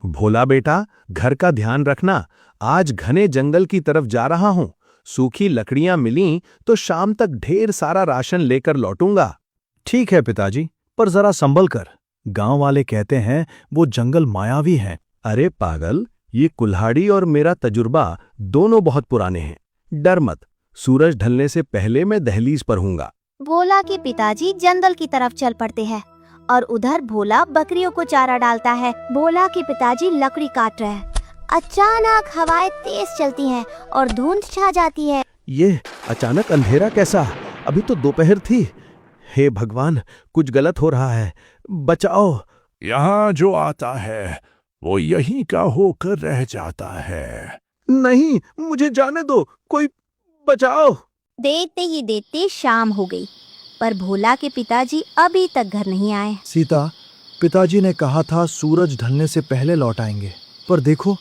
भोला बेटा, घर का ध्यान रखना। आज घने जंगल की तरफ जा रहा हूं। सूखी लकड़ियां मिलीं तो शाम तक ढेर सारा राशन लेकर लौटूंगा। ठीक है पिताजी, पर जरा संभल कर। गांव वाले कहते हैं वो जंगल मायावी है। अरे पागल, ये कुल्हाड़ी और मेरा तजुर्बा दोनों बहुत पुराने हैं। डर मत, सूरज ढलने से पहले मैं दहलीज पर हूँगा। भोला के पिताजी जंगल की तरफ चल पड़ते हैं और उधर भोला बकरियों को चारा डालता है। भोला के पिताजी लकड़ी काट रहे हैं। अचानक हवाएं तेज चलती हैं और धुंध छा जाती है। ये अचानक अंधेरा कैसा? अभी तो दोपहर थी। हे भगवान, कुछ गलत हो रहा है, बचाओ। यहाँ जो आता है वो यहीं का होकर रह जाता है। नहीं, मुझे जाने दो, कोई बचाओ। देखते ही देखते शाम हो गई, पर भोला के पिताजी अभी तक घर नहीं आए। सीता, पिताजी ने कहा था सूरज ढलने से पहले लौट आएंगे, पर देखो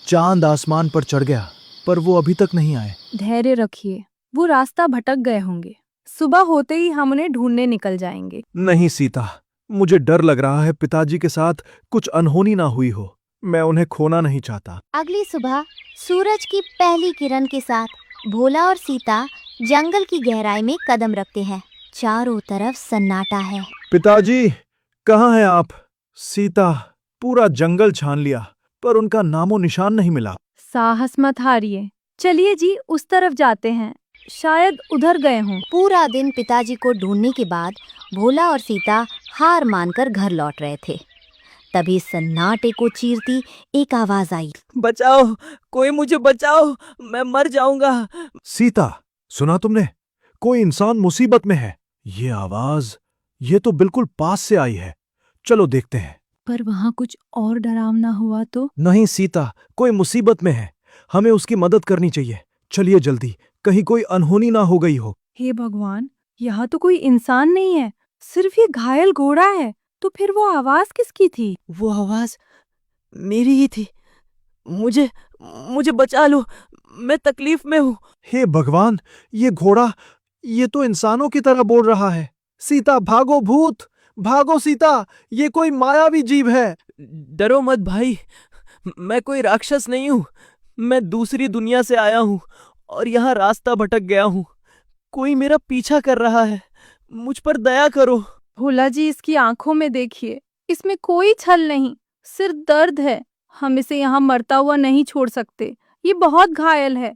चांद आसमान पर चढ़ गया, पर वो अभी तक नहीं आए। धैर्य रखिए, वो रास्ता भटक गए होंगे। सुबह होते ही हम उन्हें ढूंढने निकल जाएंगे। नहीं सीता, मुझे डर लग रहा है पिताजी के साथ कुछ अनहोनी ना हुई हो। मैं उन्हें खोना नहीं चाहता। अगली सुबह सूरज की पहली किरण के साथ भोला और सीता जंगल की गहराई में कदम रखते हैं। चारों तरफ सन्नाटा है। पिताजी, कहाँ हैं आप? सीता, पूरा जंगल छान लिया, पर उनका नामो निशान नहीं मिला। साहस मत हारिए, चलिए जी उस तरफ जाते हैं, शायद उधर गए हों। पूरा दिन पिताजी को ढूंढने के बाद भोला और सीता हार मानकर घर लौट रहे थे। तभी सन्नाटे को चीरती एक आवाज आई। बचाओ, कोई मुझे बचाओ, मैं मर जाऊंगा। सीता, सुना तुमने? कोई इंसान मुसीबत में है। ये आवाज, ये तो बिल्कुल पास से आई है। चलो देखते हैं। पर वहाँ कुछ और डरावना हुआ तो? नहीं सीता, कोई मुसीबत में है। हमें उसकी मदद करनी चाहिए। चलिए जल्दी, कहीं कोई अनहोनी ना हो गई हो। हे भगवान, यहाँ तो कोई इंसान नहीं है, सिर्फ ये घायल घोड़ा है। तो फिर वो आवाज किसकी थी? वो आवाज मेरी ही थी। मुझे बचा लो, मैं तकलीफ में हूँ। हे भगवान, ये घोड़ा, ये तो इंसानों की तरह बोल रहा है। सीता भागो, भूत भागो सीता, ये कोई मायावी जीव है। डरो मत भाई, मैं कोई राक्षस नहीं हूँ। मैं दूसरी दुनिया से आया हूँ और यहाँ रास्ता भटक गया हूँ। कोई मेरा पीछा कर रहा है, मुझ पर दया करो। भोला जी, इसकी आंखों में देखिए, इसमें कोई छल नहीं, सिर्फ दर्द है। हम इसे यहाँ मरता हुआ नहीं छोड़ सकते, ये बहुत घायल है।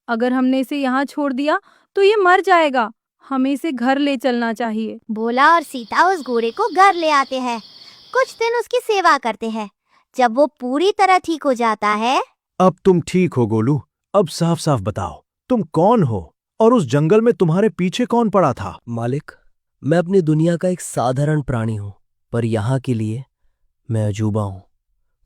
अगर हमने इसे यहाँ छोड़ दिया तो ये मर जाएगा। हमें इसे घर ले चलना चाहिए। भोला और सीता उस घोड़े को घर ले आते हैं। कुछ दिन उसकी सेवा करते हैं। जब वो पूरी तरह ठीक हो जाता है। अब तुम ठीक हो गोलू। अब साफ साफ बताओ, तुम कौन हो और उस जंगल में तुम्हारे पीछे कौन पड़ा था? मालिक, मैं अपनी दुनिया का एक साधारण प्राणी हूँ, पर यहाँ के लिए मैं अजूबा हूँ।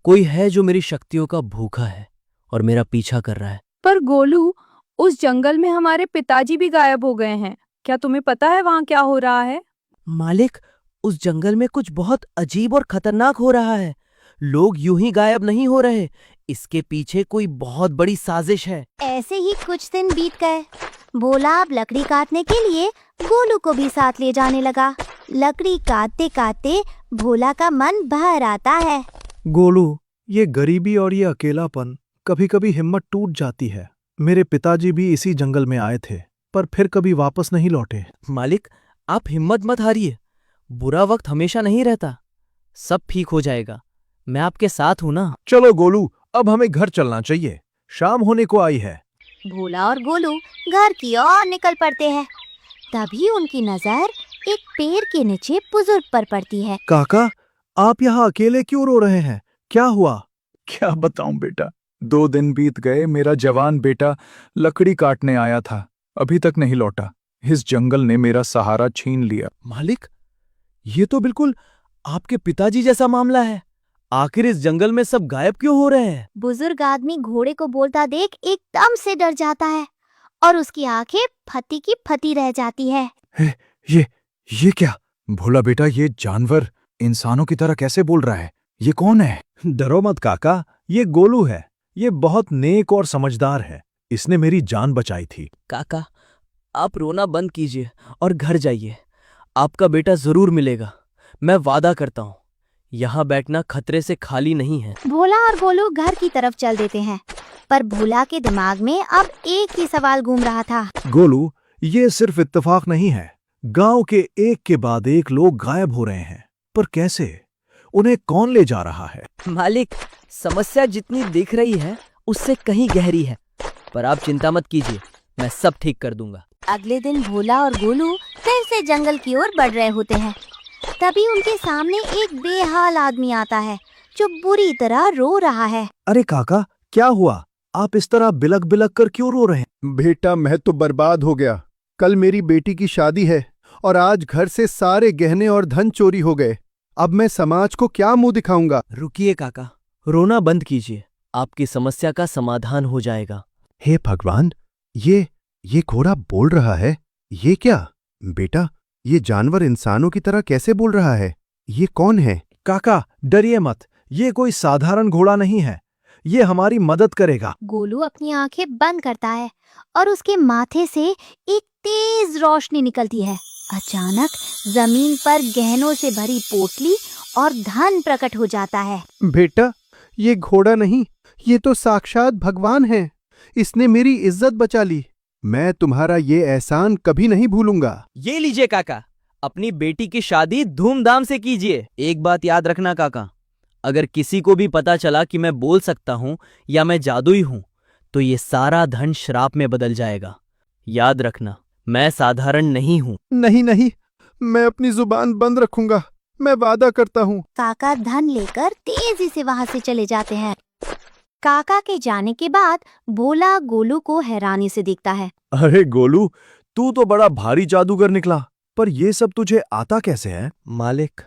कोई है जो मेरी शक्तियों का भूखा है और मेरा पीछा कर रहा है। पर गोलू, उस जंगल में हमारे पिताजी भी गायब हो गए हैं। क्या तुम्हें पता है वहाँ क्या हो रहा है? मालिक, उस जंगल में कुछ बहुत अजीब और खतरनाक हो रहा है। लोग यूं ही गायब नहीं हो रहे, इसके पीछे कोई बहुत बड़ी साजिश है। ऐसे ही कुछ दिन बीत गए। भोला अब लकड़ी काटने के लिए गोलू को भी साथ ले जाने लगा। लकड़ी काटते काटते भोला का मन भर आता है। गोलू, ये गरीबी और ये अकेलापन, कभी कभी हिम्मत टूट जाती है। मेरे पिताजी भी इसी जंगल में आए थे, पर फिर कभी वापस नहीं लौटे। मालिक, आप हिम्मत मत हारिए। बुरा वक्त हमेशा नहीं रहता, सब ठीक हो जाएगा। मैं आपके साथ हूं ना। चलो गोलू, अब हमें घर चलना चाहिए, शाम होने को आई है। भोला और गोलू घर की ओर निकल पड़ते हैं। तभी उनकी नजर एक पेड़ के नीचे बुजुर्ग पर पड़ती है। काका, आप यहाँ अकेले क्यों रो रहे हैं? क्या हुआ? क्या बताऊं बेटा, 2 दिन बीत गए। मेरा जवान बेटा लकड़ी काटने आया था, अभी तक नहीं लौटा। इस जंगल ने मेरा सहारा छीन लिया। मालिक, ये तो बिल्कुल आपके पिताजी जैसा मामला है। आखिर इस जंगल में सब गायब क्यों हो रहे हैं? बुजुर्ग आदमी घोड़े को बोलता देख एकदम से डर जाता है और उसकी आंखें फटी की फटी रह जाती है। ये क्या? भोला बेटा, ये जानवर इंसानों की तरह कैसे बोल रहा है? ये कौन है? डरो मत काका, ये गोलू है। ये बहुत नेक और समझदार है। इसने मेरी जान बचाई थी। काका, आप रोना बंद कीजिए और घर जाइए। आपका बेटा जरूर मिलेगा, मैं वादा करता हूँ। यहाँ बैठना खतरे से खाली नहीं है। भोला और गोलू घर की तरफ चल देते हैं, पर भोला के दिमाग में अब एक ही सवाल घूम रहा था। गोलू, ये सिर्फ इत्तेफाक नहीं है। गांव के एक के बाद एक लोग गायब हो रहे हैं, पर कैसे? उन्हें कौन ले जा रहा है? मालिक, समस्या जितनी दिख रही है उससे कहीं गहरी है, पर आप चिंता मत कीजिए, मैं सब ठीक कर दूंगा। अगले दिन भोला और गोलू फिर से जंगल की ओर बढ़ रहे होते हैं। तभी उनके सामने एक बेहाल आदमी आता है जो बुरी तरह रो रहा है। अरे काका, क्या हुआ? आप इस तरह बिलक बिलक कर क्यों रो रहे हैं? बेटा, मैं तो बर्बाद हो गया। कल मेरी बेटी की शादी है और आज घर से सारे गहने और धन चोरी हो गए। अब मैं समाज को क्या मुंह दिखाऊंगा? रुकिए काका, रोना बंद कीजिए, आपकी समस्या का समाधान हो जाएगा। हे भगवान, ये घोड़ा बोल रहा है। ये क्या? बेटा, ये जानवर इंसानों की तरह कैसे बोल रहा है? ये कौन है? काका, डरिए मत। ये कोई साधारण घोड़ा नहीं है। ये हमारी मदद करेगा। गोलू अपनी आंखें बंद करता है और उसके माथे से एक तेज रोशनी निकलती है। अचानक जमीन पर गहनों से भरी पोटली और धन प्रकट हो जाता है। बेटा, ये घोड़ा नहीं, ये तो साक्षात भगवान है। इसने मेरी इज्जत बचा ली। मैं तुम्हारा ये एहसान कभी नहीं भूलूंगा। ये लीजिए काका, अपनी बेटी की शादी धूमधाम से कीजिए। एक बात याद रखना काका, अगर किसी को भी पता चला कि मैं बोल सकता हूं या मैं जादुई हूं, तो ये सारा धन श्राप में बदल जाएगा। याद रखना, मैं साधारण नहीं हूं। नहीं, मैं अपनी जुबान बंद रखूंगा। मैं वादा करता हूँ। काका धन लेकर तेजी से वहां से चले जाते हैं। काका के जाने के बाद भोला गोलू को हैरानी से देखता है। अरे गोलू, तू तो बड़ा भारी जादूगर निकला, पर ये सब तुझे आता कैसे है? मालिक,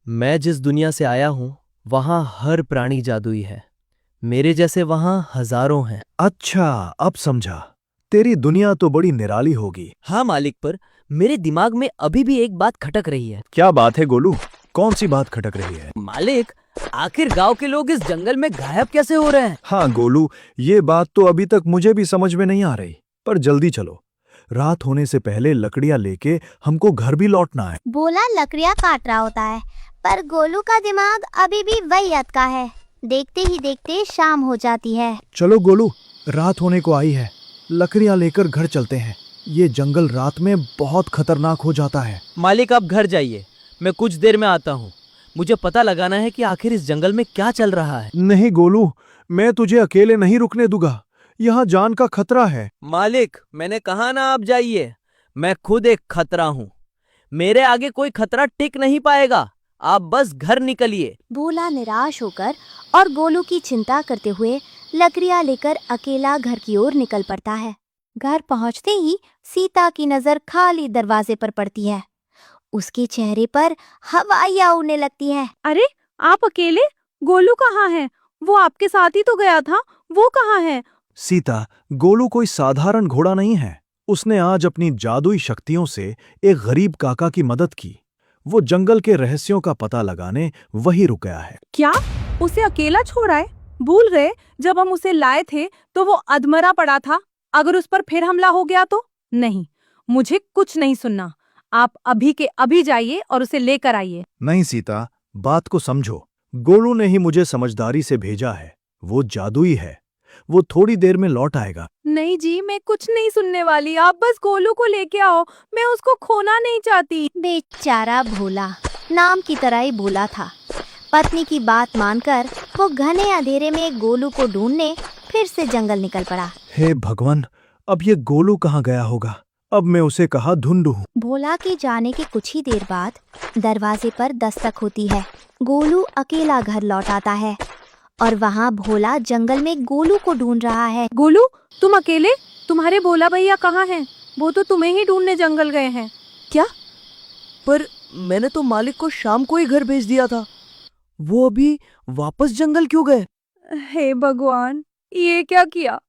मैं जिस दुनिया से आया हूं वहां हर प्राणी जादुई है। मेरे जैसे वहां हजारों हैं। अच्छा, अब समझा। तेरी दुनिया तो बड़ी निराली होगी। हाँ मालिक, पर मेरे दिमाग में अभी भी एक बात खटक रही है। क्या बात है गोलू? कौन सी बात खटक रही है? मालिक, आखिर गांव के लोग इस जंगल में गायब कैसे हो रहे हैं? हाँ गोलू, ये बात तो अभी तक मुझे भी समझ में नहीं आ रही, पर जल्दी चलो। रात होने से पहले लकड़ियां लेके हमको घर भी लौटना है। भोला लकड़ियां काट रहा होता है, पर गोलू का दिमाग अभी भी वही अटका है। देखते ही देखते शाम हो जाती है। चलो गोलू, रात होने को आई है। लकड़ियां लेकर घर चलते हैं। ये जंगल रात में बहुत खतरनाक हो जाता है। मालिक, आप घर जाइए, मैं कुछ देर में आता हूँ। मुझे पता लगाना है कि आखिर इस जंगल में क्या चल रहा है। नहीं गोलू, मैं तुझे अकेले नहीं रुकने दूंगा। यहाँ जान का खतरा है। मालिक, मैंने कहा ना आप जाइए। मैं खुद एक खतरा हूँ। मेरे आगे कोई खतरा टिक नहीं पाएगा। आप बस घर निकलिए। भोला निराश होकर और गोलू की चिंता करते हुए लकड़ियां लेकर अकेला घर की ओर निकल पड़ता है। घर पहुंचते ही सीता की नजर खाली दरवाजे पर पड़ती है। उसके चेहरे पर हवाइयां उड़ने लगती हैं। अरे, आप अकेले? गोलू कहाँ है? वो आपके साथ ही तो गया था। वो कहाँ है? सीता, गोलू कोई साधारण घोड़ा नहीं है। उसने आज अपनी जादुई शक्तियों से एक गरीब काका की मदद की। वो जंगल के रहस्यों का पता लगाने वही रुक गया है। क्या? उसे अकेला छोड़ा है? भूल गए जब हम उसे लाए थे तो वो अधमरा पड़ा था। अगर उस पर फिर हमला हो गया तो? नहीं, मुझे कुछ नहीं सुनना। आप अभी के अभी जाइए और उसे लेकर आइए। नहीं सीता, बात को समझो। गोलू ने ही मुझे समझदारी से भेजा है। वो जादुई है। वो थोड़ी देर में लौट आएगा। नहीं जी, मैं कुछ नहीं सुनने वाली। आप बस गोलू को लेके आओ। मैं उसको खोना नहीं चाहती। बेचारा भोला नाम की तरह ही भोला था। पत्नी की बात मानकर वो घने अंधेरे में गोलू को ढूंढने फिर से जंगल निकल पड़ा। हे भगवान, अब ये गोलू कहाँ गया होगा? अब मैं उसे कहाँ ढूंढूं? भोला के जाने के कुछ ही देर बाद दरवाजे पर दस्तक होती है। गोलू अकेला घर लौट आता है और वहाँ भोला जंगल में गोलू को ढूंढ रहा है। गोलू, तुम अकेले? तुम्हारे भोला भैया कहाँ हैं? वो तो तुम्हें ही ढूंढने जंगल गए हैं। क्या? पर मैंने तो मालिक को शाम को ही घर भेज दिया था। वो अभी वापस जंगल क्यों गए? हे भगवान, ये क्या किया?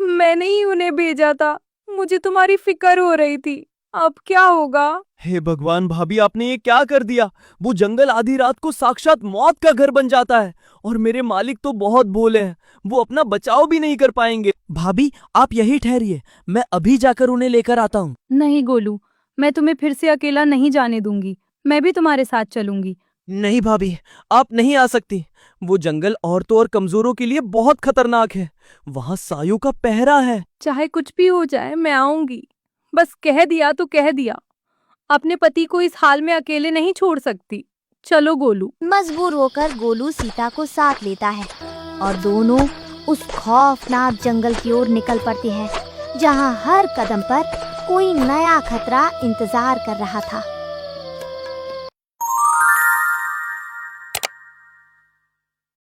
मैंने ही उन्हें भेजा था। मुझे तुम्हारी फिक्र हो रही थी। अब क्या होगा? हे भगवान भाभी, आपने ये क्या कर दिया? वो जंगल आधी रात को साक्षात मौत का घर बन जाता है और मेरे मालिक तो बहुत भोले हैं। वो अपना बचाव भी नहीं कर पाएंगे। भाभी, आप यही ठहरिए, मैं अभी जाकर उन्हें लेकर आता हूँ। नहीं गोलू, मैं तुम्हें फिर से अकेला नहीं जाने दूंगी। मैं भी तुम्हारे साथ चलूंगी। नहीं भाभी, आप नहीं आ सकती। वो जंगल औरतों और कमजोरों के लिए बहुत खतरनाक है। वहां सायों का पहरा है। चाहे कुछ भी हो जाए मैं आऊंगी। बस कह दिया तो कह दिया। अपने पति को इस हाल में अकेले नहीं छोड़ सकती। चलो गोलू। मजबूर होकर गोलू सीता को साथ लेता है और दोनों उस खौफनाक जंगल की ओर निकल पड़ते हैं, जहां हर कदम पर कोई नया खतरा इंतजार कर रहा था।